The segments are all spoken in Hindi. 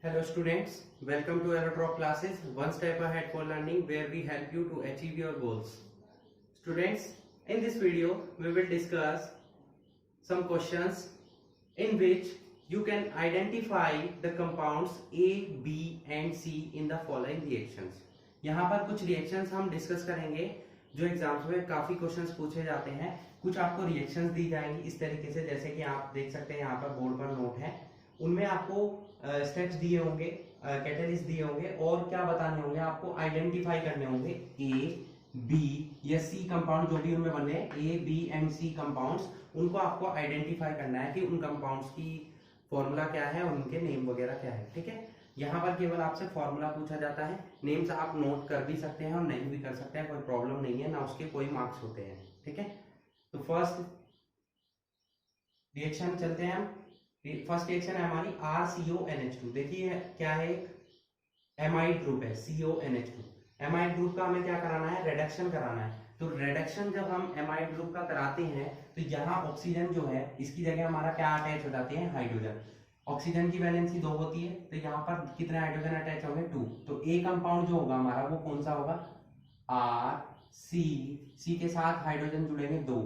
Hello students, welcome to Aerotrock classes, one step ahead for learning where we help you to achieve your goals. Students, in this video we will discuss some questions in which you can identify the compounds A, B and C in the following reactions. यहाँ पर कुछ reactions हम discuss करेंगे जो एग्जाम्स में काफी क्वेश्चंस पूछे जाते हैं। कुछ आपको रिएक्शंस दी जाएंगी इस तरीके से, जैसे कि आप देख सकते हैं यहाँ पर बोर्ड पर नोट है, उनमें आपको स्टेप्स दिए होंगे, कैटलिस्ट दिए होंगे और क्या बताने होंगे, आपको आइडेंटिफाई करने होंगे ए, बी या सी कंपाउंड जो भी उनमें बने ए, बी एंड सी कंपाउंड्स, उनको आपको आइडेंटिफाई करना है कि उन कंपाउंड्स की फॉर्मूला क्या है और उनके नेम वगैरह क्या है। ठीक है, यहाँ पर केवल आपसे फॉर्मूला पूछा जाता है, नेम्स आप नोट कर भी सकते हैं और नहीं भी कर सकते हैं, कोई प्रॉब्लम नहीं है, ना उसके कोई मार्क्स होते हैं। ठीक है, तो फर्स्ट रिएक्शन चलते हैं हम। फर्स्ट रिएक्शन है हमारी RCONH2। देखिए क्या है, एक एमाइड ग्रुप है CONH2। एमाइड ग्रुप का हमें क्या कराना है, रिडक्शन कराना है। तो रिडक्शन जब हम एमाइड ग्रुप का कराते हैं तो यहाँ ऑक्सीजन जो है इसकी जगह हमारा क्या अटैच हो जाते हैं, हाइड्रोजन। ऑक्सीजन की वैलेंसी 2 होती है तो यहाँ पर कितने हाइड्रोजन अटैच होंगे, 2। तो ए कंपाउंड जो होगा हमारा वो कौन सा होगा, RC के साथ हाइड्रोजन जुड़ेंगे 2,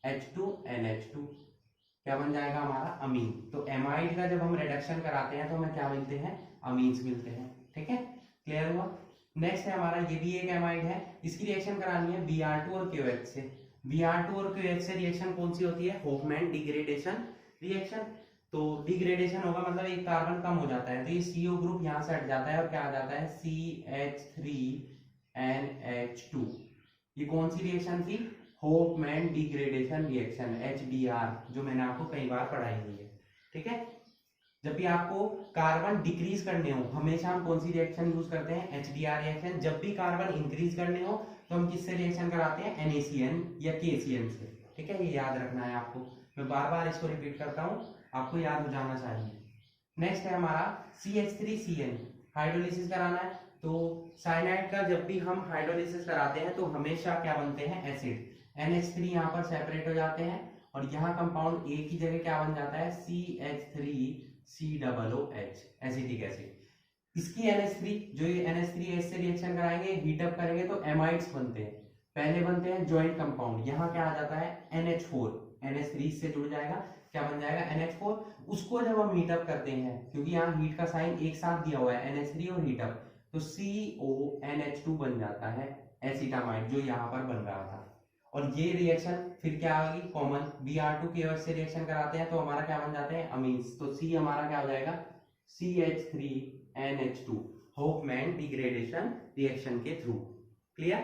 H2NH2, क्या बन जाएगा हमारा अमीन। तो एमाइड का जब हम रिडक्शन कराते हैं तो हमें क्या मिलते हैं, अमीन्स मिलते हैं। ठीक है, क्लियर हुआ। नेक्स्ट है हमारा, ये भी एक एमाइड है, इसकी रिएक्शन करानी है Br2 और QH से। Br2 और QH से रिएक्शन कौन सी होती है, होफमैन डिग्रेडेशन रिएक्शन। तो डिग्रेडेशन होगा मतलब एक कार्बन कम हो जाता है, तो ये CO ग्रुप यहाँ से हट जाता है और क्या आ जाता है CH3NH2। ये कौन सी रिएक्शन थी, होफमैन डिग्रेडेशन रिएक्शन HDR, जो मैंने आपको कई बार पढ़ाई हुई है। ठीक है, जब भी आपको कार्बन डिक्रीज करने हो हमेशा हम कौन सी रिएक्शन यूज करते हैं, HDR रिएक्शन। जब भी कार्बन इंक्रीज करने हो तो हम किससे रिएक्शन कराते हैं, NaCN या KCN से। ठीक है, ये याद रखना है आपको, मैं बार बार इसको रिपीट करता हूं, आपको याद हो जाना चाहिए। नेक्स्ट है हमारा CH3CN, हाइड्रोलिसिस कराना है। तो साइनाइड का जब भी हम हाइड्रोलिसिस कराते हैं तो हमेशा क्या बनते हैं, एसिड। NH3 यहाँ पर सेपरेट हो जाते हैं और यहाँ कंपाउंड ए की जगह क्या बन जाता है, CH3COOH, एसिटिक एसिड। इसकी NH3 जो ये NH3 से रिएक्शन कराएंगे, हीटअप करेंगे तो एमाइड्स बनते हैं। पहले बनते हैं ज्वाइंट कंपाउंड, यहाँ क्या आ जाता है NH4, NH3 से जुड़ जाएगा, क्या बन जाएगा NH4। उसको जब हम हीटअप करते हैं, क्योंकि यहाँ हीट का साइन एक साथ दिया हुआ है NH3 और हीटअप, तो CONH2 बन जाता है एसिटामाइड जो यहाँ पर बन रहा था। और ये रिएक्शन फिर क्या होगी, कॉमन Br2 KOH से रिएक्शन कराते हैं तो हमारा क्या बन जाते हैं, अमीन्स। तो C हमारा क्या हो जाएगा, CH3NH2, होफमैन डिग्रेडेशन रिएक्शन के थ्रू। क्लियर।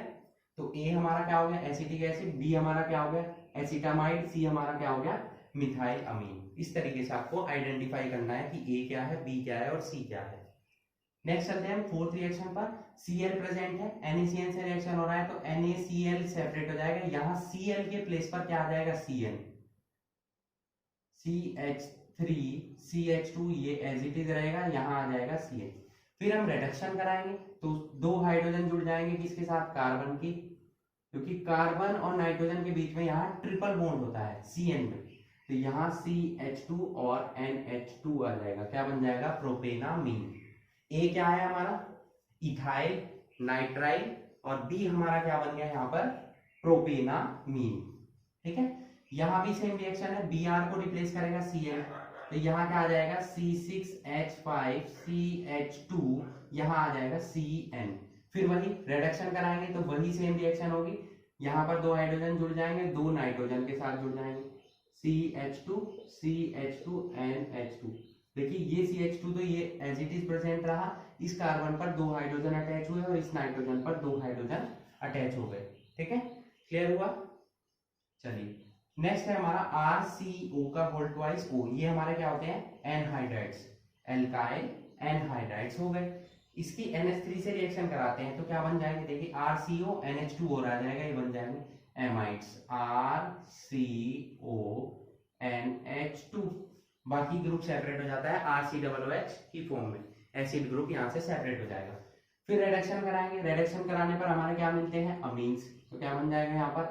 तो A हमारा क्या हो गया, एसिटिक एसिड, B हमारा क्या हो गया, एसिटामाइड, C हमारा क्या हो गया, मिथाइल अमीन। इस तरीके से आपको आइडेंटिफाई करना है कि A क्या है, B क्या है और C क्या है। नेक्स्ट चलते हैं हम फोर्थ रिएक्शन पर। Cl प्रेजेंट है, NaCN से रिएक्शन हो रहा है तो NaCl सेपरेट हो जाएगा, यहाँ Cl के प्लेस पर क्या आ जाएगा, Cn, CH3 CH2, ये एज इट इज रहेगा, यहाँ आ जाएगा CH। फिर हम रिडक्शन कराएंगे तो 2 हाइड्रोजन जुड़ जाएंगे किसके साथ, कार्बन की, क्योंकि कार्बन और नाइट्रोजन के बीच में यहाँ ट्रिपल बॉन्ड होता है Cn में, तो यहाँ CH2 और NH2 आ जाएगा, क्या बन जाएगा, प्रोपेनामीन। ए क्या है हमारा, इथाइल नाइट्राइल, और बी हमारा क्या बन गया यहाँ पर, प्रोपेनामीन। ठीक है, यहाँ भी सेम रिएक्शन है, Br को रिप्लेस करेगा Cl, तो यहाँ क्या आ जाएगा C6H5CH2, यहाँ आ जाएगा Cn। फिर वही रिडक्शन कराएंगे तो वही सेम रिएक्शन होगी, यहाँ पर 2 हाइड्रोजन जुड़ जाएंगे, 2 नाइट्रोजन के साथ जुड़ जाएंगे, CH2NH2। देखिए ये CH2 तो ये एज इट इज प्रेजेंट रहा, इस कार्बन पर 2 हाइड्रोजन अटैच हुए और इस नाइट्रोजन पर 2 हाइड्रोजन अटैच हो गए। ठीक है, क्लियर हुआ। चलिए नेक्स्ट है हमारा RCO का होल ट्वाइस O, ये हमारे क्या होते हैं, एनहाइड्राइड्स, एल्काइल एनहाइड्राइड्स हो गए। इसकी NH3 से रिएक्शन कराते हैं तो क्या बन जाएंगे, देखिए RCONH2 और आ जाएगा, ये बन जाएंगे एमाइड्स, RCONH2। बाकी ग्रुप सेपरेट हो जाता है RCOOH की फॉर्म में, एसिड ग्रुप यहाँ से सेपरेट हो जाएगा। फिर रिडक्शन कराएंगे, रिडक्शन कराने पर हमारे क्या मिलते हैं, अमीन्स, तो क्या बन जाएगा यहाँ पर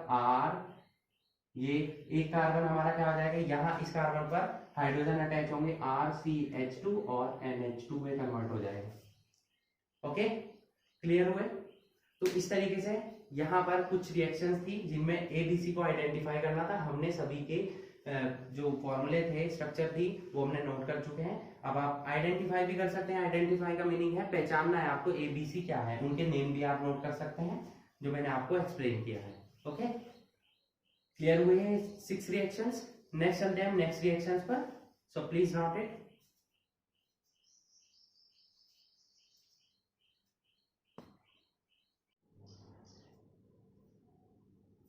ये एक कार्बन हमारा क्या हो जाएगा, यहाँ इस कार्बन पर हाइड्रोजन अटैच होंगे, RCH2 और NH2 में कन्वर्ट हो जाएगा। ओके, क्लियर हुए? तो इस तरीके से यहाँ पर कुछ रिएक्शंस थी जिनमें ABC को आइडेंटिफाई करना था। हमने सभी के जो फॉर्मूले थे, स्ट्रक्चर थी, वो हमने नोट कर चुके हैं। अब आप आइडेंटिफाई भी कर सकते हैं। आइडेंटिफाई का मीनिंग है पहचानना है आपको ABC क्या है, उनके नेम भी आप नोट कर सकते हैं जो मैंने आपको एक्सप्लेन किया है। ओके, क्लियर हुए हैं 6 रिएक्शंस? नेक्स्ट चलते हैं नेक्स्ट रिएक्शंस पर, so please note it.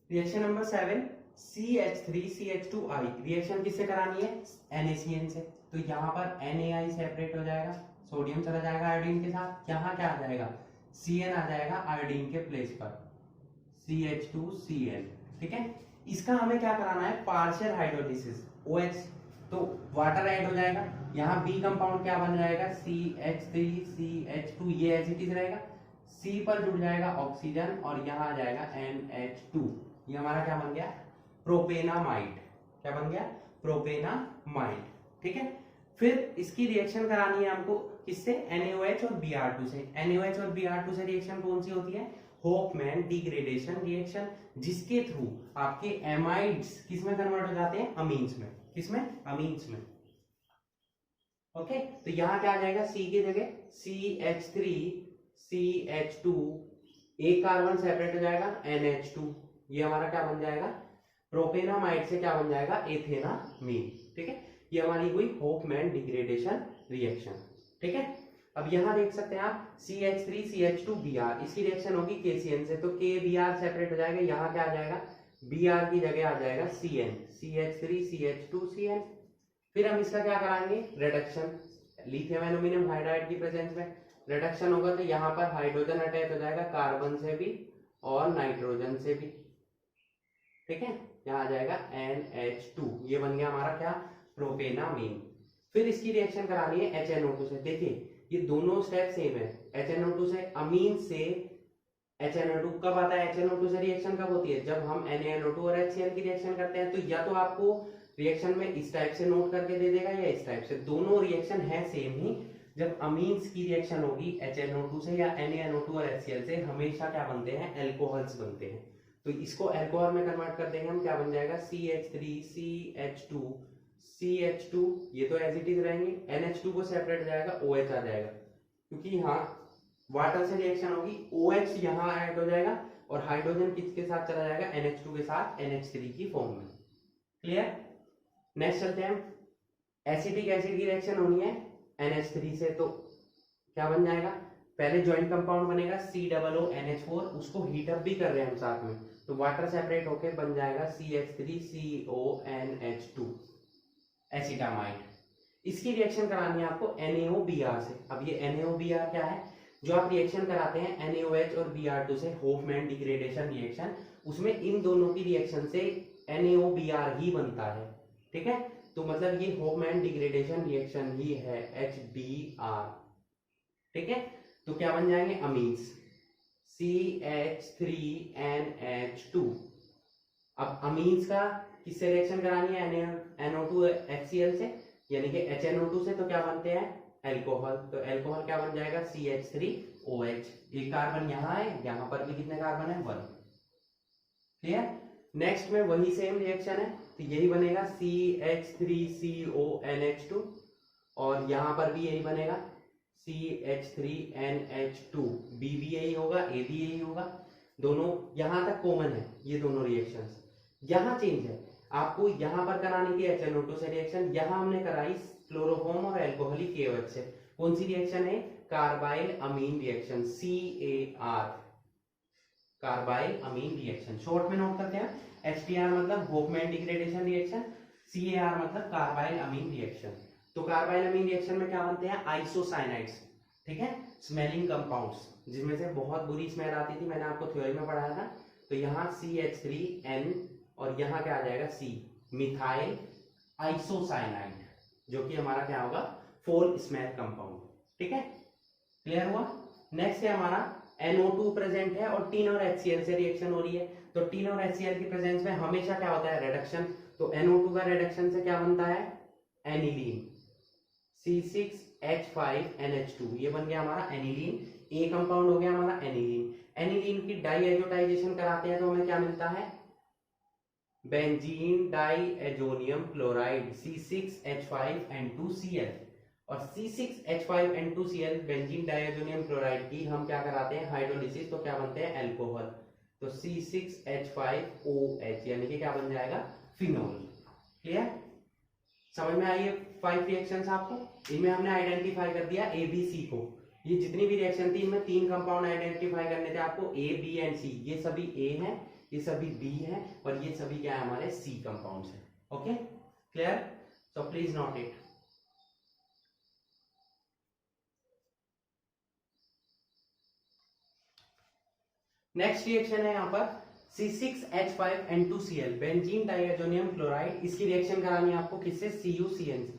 Reaction number 7, CH3CH2I। Reaction किससे करानी है? NaCN से। तो यहाँ पर NaI सेपरेट हो जाएगा, सोडियम चला जाएगा आयोडीन के साथ। यहाँ क्या आ जाएगा? Cn आ जाएगा आयोडीन के प्लेस पर, CH2Cn। ठीक है, इसका हमें क्या कराना है? Partial hydrolysis, OH। तो वाटर ऐड हो जाएगा, यहाँ B कंपाउंड क्या बन जाएगा? CH3CH2, ये एज इट इज रहेगा। C पर जुड़ जाएगा ऑक्सीजन और यहाँ आ जाएगा NH2। ये हमारा क्या बन गया? प्रोपेनामाइड। क्या बन गया? प्रोपेनामाइड। ठीक है, फिर इसकी रिएक्शन करानी है हमको किससे? NaOH और Br2 से। NaOH और Br2 से रिएक्शन कौन सी होती है? होफमैन डिग्रेडेशन रिएक्शन, जिसके थ्रू आपके एमाइड्स किसमें कन्वर्ट हो जाते हैं? अमीन्स में। किसमें? अमीन्स में। ओके, तो यहां क्या आ जाएगा? C की जगह CH3CH2, एक कार्बन सेपरेट हो जाएगा, NH2। ये हमारा क्या बन जाएगा? प्रोपेनामाइड से क्या बन जाएगा? एथेनामीन। ठीक है, ये हमारी हुई होफमैन डिग्रेडेशन रिएक्शन। ठीक है, अब यहां देख सकते हैं आप CH3CH2Br, इसकी रिएक्शन होगी KCN से। तो KBr सेपरेट हो जाएगा, यहाँ क्या आ जाएगा? Br की जगह आ जाएगा CN, CH3CH2Cn। फिर हम इसका क्या कराएंगे? रिडक्शन, लिथियम एल्यूमिनियम हाइड्राइड की प्रेजेंस में रिडक्शन होगा। तो यहाँ पर हाइड्रोजन अटैच हो जाएगा कार्बन से भी और नाइट्रोजन से भी। ठीक है, यहाँ आ जाएगा NH2। ये बन गया हमारा क्या? प्रोपेनामीन। फिर इसकी रिएक्शन करानी है HNO2 से। देखिए ये दोनों स्टेप सेम है। HNO2 से अमीन से HNO2 कब आता है? HNO2 से रिएक्शन कब होती है? जब हम NaNO2 और HCl की रिएक्शन करते हैं। तो या तो आपको रिएक्शन में इस टाइप से नोट करके दे देगा या इस टाइप से, दोनों रिएक्शन है सेम ही। जब अमीन्स की रिएक्शन होगी HNO2 से या NaNO2 और HCl से, हमेशा क्या बनते हैं? एल्कोहल्स बनते हैं। तो इसको अल्कोहल में कन्वर्ट कर देंगे हम, क्या बन जाएगा? CH3CH2 CH2, ये तो एज इट इज रहेंगे। NH2 को सेपरेट हो जाएगा, OH आ जाएगा, क्योंकि यहाँ वाटर से रिएक्शन होगी, OH यहाँ ऐड हो जाएगा और हाइड्रोजन किसके साथ चला जाएगा? NH2 के साथ NH3 की फॉर्म में। क्लियर? नेक्स्ट चलते हैं, एसिटिक एसिड की रिएक्शन होनी है NH3 से। तो क्या बन जाएगा? पहले ज्वाइंट कंपाउंड बनेगा COONH4, उसको हीट अप भी कर रहे हैं हम साथ में। तो वाटर सेपरेट होके बन जाएगा CH3CONH2 एसिटामाइड। इसकी रिएक्शन करानी है आपको NaOBr से। अब ये NaOBr क्या है? जो आप रिएक्शन कराते हैं NaOH और Br2 से, होफमैन डिग्रेडेशन रिएक्शन, उसमें इन दोनों की रिएक्शन से NaOBr ही बनता है। ठीक है, तो मतलब ये होफमैन डिग्रेडेशन रिएक्शन ही है, HBr। ठीक है, तो क्या बन जाएंगे? Amines, CH3NH2। अब अमीन्स का किससे रिएक्शन करानी है? NO2 HCl से, यानी कि HNO2 से। तो क्या बनते हैं? एल्कोहल। तो एल्कोहल क्या बन जाएगा? CH3OH। एक कार्बन यहाँ है, यहाँ पर भी कितने कार्बन है? 1। क्लियर? नेक्स्ट में वही सेम रिएक्शन है, तो यही बनेगा CH3CONH2 और यहाँ पर भी यही बनेगा CH3NH2। B भी यही होगा, A भी यही होगा, दोनों यहाँ तक कॉमन है ये दोनों रिएक्शंस। यहाँ चेंज है, आपको यहाँ पर करानी थी HNO2 से रिएक्शन, यहाँ हमने कराई क्लोरोफॉर्म और अल्कोहलिक KOH से। कौन सी रिएक्शन है? कार्बाइल अमीन रिएक्शन, CAR, कार्बाइल अमीन रिएक्शन। शॉर्ट में नोट करते हैं, HTR मतलब होफमैन डिग्रेडेशन रिएक्शन, CAR मतलब कार्बाइल अमीन रिएक्शन। तो कार्बाइल अमीन रिएक्शन में क्या बनते हैं? आइसोसाइनाइड्स। ठीक है, स्मेलिंग कंपाउंड्स, जिसमें से बहुत बुरी स्मेल आती थी, मैंने आपको थ्योरी में पढ़ाया था। तो यहाँ CH3N और यहाँ क्या आ जाएगा? C, मिथाइल आइसोसाइनाइड, जो कि हमारा क्या होगा? फोल स्मेल कंपाउंड। ठीक है, क्लियर हुआ? नेक्स्ट है हमारा NO2 प्रेजेंट है और टीन और HCl से रिएक्शन हो रही है। तो टीन और HCl की प्रेजेंस में हमेशा क्या होता है, रिडक्शन। तो NO2 का रिडक्शन से क्या बनता है, एनिलीन, C6H5NH2, ये बन गया हमारा एनिलीन। ए कंपाउंड हो गया हमारा एनिलीन। एनिलीन की डाईएजोटाइजेशन कराते हैं तो हमें क्या मिलता है, बेंजीन डाईएजोनियम क्लोराइड, C6H5N2Cl। और C6H5N2Cl बेंजीन डाईएजोनियम क्लोराइड की हम क्या कराते हैं, हाइड्रोलिसिस, तो क्या बनते हैं, अल्कोहल। तो C6H5OH यानी कि क्या बन जाएगा, फिनोल। क्लियर, समझ में आई है 5 रिएक्शंस आपको। इनमें हमने आइडेंटिफाई कर दिया ए बी सी को। ये जितनी भी रिएक्शन थी इनमें 3 कंपाउंड आइडेंटिफाई करने थे आपको, ए बी एंड सी। ये सभी ए है, ये सभी बी है, और ये सभी क्या है, हमारे सी कंपाउंड्स हैं। Okay, clear, so please note it. Next reaction है यहाँ पर C6H5N2Cl, बेंजीन डाइएजोनियम क्लोराइड। इसकी रिएक्शन करानी है आपको किससे, CuCN से।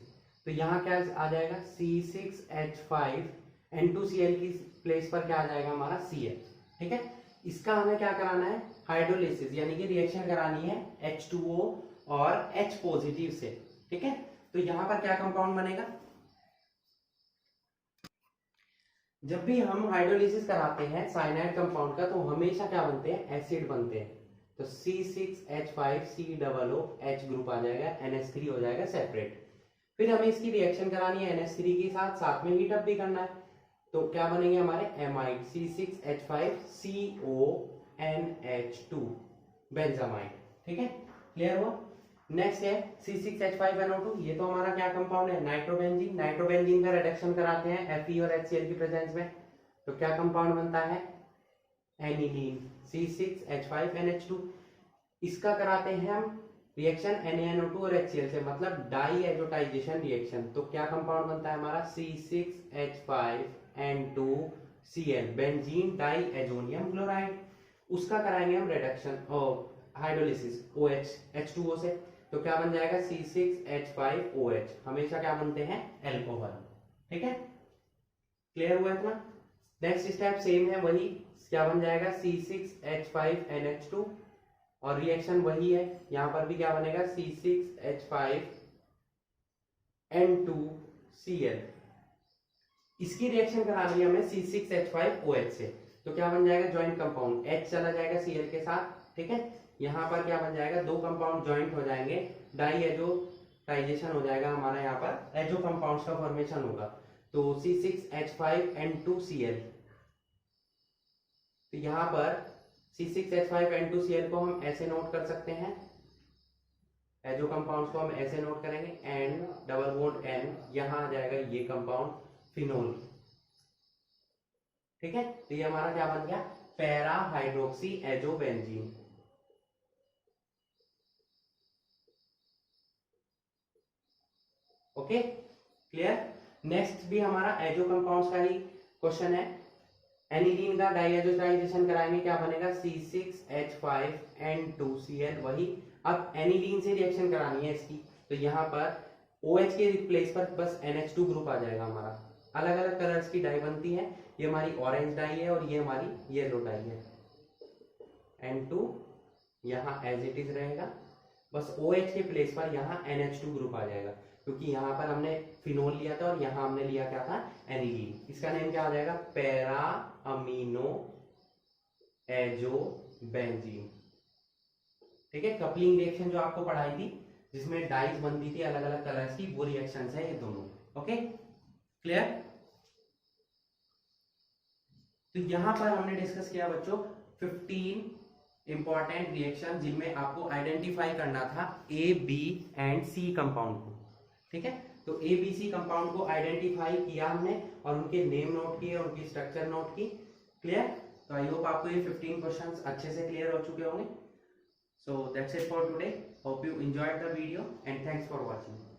तो यहाँ क्या आ जाएगा, C6H5N2Cl की प्लेस पर क्या आ जाएगा हमारा Cl। ठीक है, इसका हमें क्या कराना है, हाइड्रोलिसिस, यानी कि रिएक्शन करानी है H2O और H पॉजिटिव से। ठीक है, तो यहाँ पर क्या कंपाउंड बनेगा, जब भी हम हाइड्रोलिसिस कराते हैं साइनाइड कंपाउंड का तो हमेशा क्या बनते हैं, एसिड बनते हैं। तो C6H5COOH ग्रुप आ जाएगा, NH3 हो जाएगा सेपरेट। फिर हमें इसकी रिएक्शन करानी है NH3 के साथ, साथ में हीट अप भी करना है। तो क्या बनेंगे हमारे एमाइड, C6H5CONH2 बेंजामाइड। ठीक है, क्लियर हुआ। नेक्स्ट है C6H5NO2, ये तो हमारा क्या कंपाउंड है, नाइट्रोबेंजीन। नाइट्रोबेंजीन का रिडक्शन कराते हैं Fe और HCl की प्रेजेंस में, तो क्या कंपाउंड बनता है, एनिलीन, C6H5NH2। इसका कराते हैं हम रिएक्शन NaNO2 और HCl से, मतलब डाईएजोटाइजेशन रिएक्शन। तो क्या कंपाउंड बनता है हमारा, C6H5N2Cl, बेंजीन डाईएजोनियम क्लोराइड। उसका कराएंगे हम रिडक्शन और हाइड्रोलिसिस OH H2O से, तो क्या बन जाएगा, C6H5OH। हमेशा क्या बनते हैं, एल्कोहल। ठीक है, क्लियर हुआ इतना। नेक्स्ट स्टेप सेम है, वही क्या बन जाएगा, C6H5NH2, और रिएक्शन वही है, यहां पर भी क्या बनेगा, C6H5N2Cl। इसकी रिएक्शन करानी है हमें C6H5OH से, तो क्या बन जाएगा, ज्वाइंट कंपाउंड, H चला जाएगा Cl के साथ। ठीक है, यहाँ पर क्या बन जाएगा, 2 कंपाउंड ज्वाइंट हो जाएंगे, डाईएजोटाइजेशन हो जाएगा हमारा, यहाँ पर एजो कंपाउंड्स का फॉर्मेशन होगा। तो C6H5N2Cl, तो यहाँ पर C6H5N2Cl को हम ऐसे नोट कर सकते हैं, एजो कंपाउंड्स को हम ऐसे नोट करेंगे, N डबल बॉन्ड N, यहाँ आ जाएगा ये कंपाउंड फिनोल। ठीक है, तो ये हमारा क्या बन गया, para hydroxy azobenzene. Okay, clear. Next भी हमारा एजो कंपाउंड्स का ही क्वेश्चन है। एनिलीन का डाईएजोटाइजेशन कराएंगे, क्या बनेगा, C6H5N2Cl, वही। अब एनिलीन से रिएक्शन करानी है इसकी, तो यहाँ पर OH के रिप्लेस पर बस NH2 ग्रुप आ जाएगा हमारा। अलग अलग कलर्स की डाई बनती है, ये हमारी ऑरेंज डाई है और ये हमारी येलो डाई है। N2 यहाँ एज इट इज रहेगा, बस OH के प्लेस पर यहाँ NH2 ग्रुप आ जाएगा, क्योंकि यहाँ पर हमने फिनोल लिया था और यहाँ हमने लिया क्या था, एनिलीन। इसका नेम क्या आ जाएगा, पैरा अमीनो एजोबेंजीन। ठीक है, कपलिंग रिएक्शन जो आपको पढ़ाई थी जिसमें डाइज बनती थी अलग अलग कलर्स की, वो रिएक्शंस है ये दोनों। Okay, clear. तो यहां पर हमने डिस्कस किया बच्चों 15 इंपॉर्टेंट रिएक्शन, जिनमें आपको आइडेंटिफाई करना था A B and C compound को। ठीक है, तो ए बी सी कंपाउंड को आइडेंटिफाई किया हमने और उनके नेम नोट किए, उनकी स्ट्रक्चर नोट की। क्लियर, तो आई होप आपको ये 15 क्वेश्चंस अच्छे से क्लियर हो चुके होंगे। So that's it for today, hope you enjoyed the video and thanks for watching.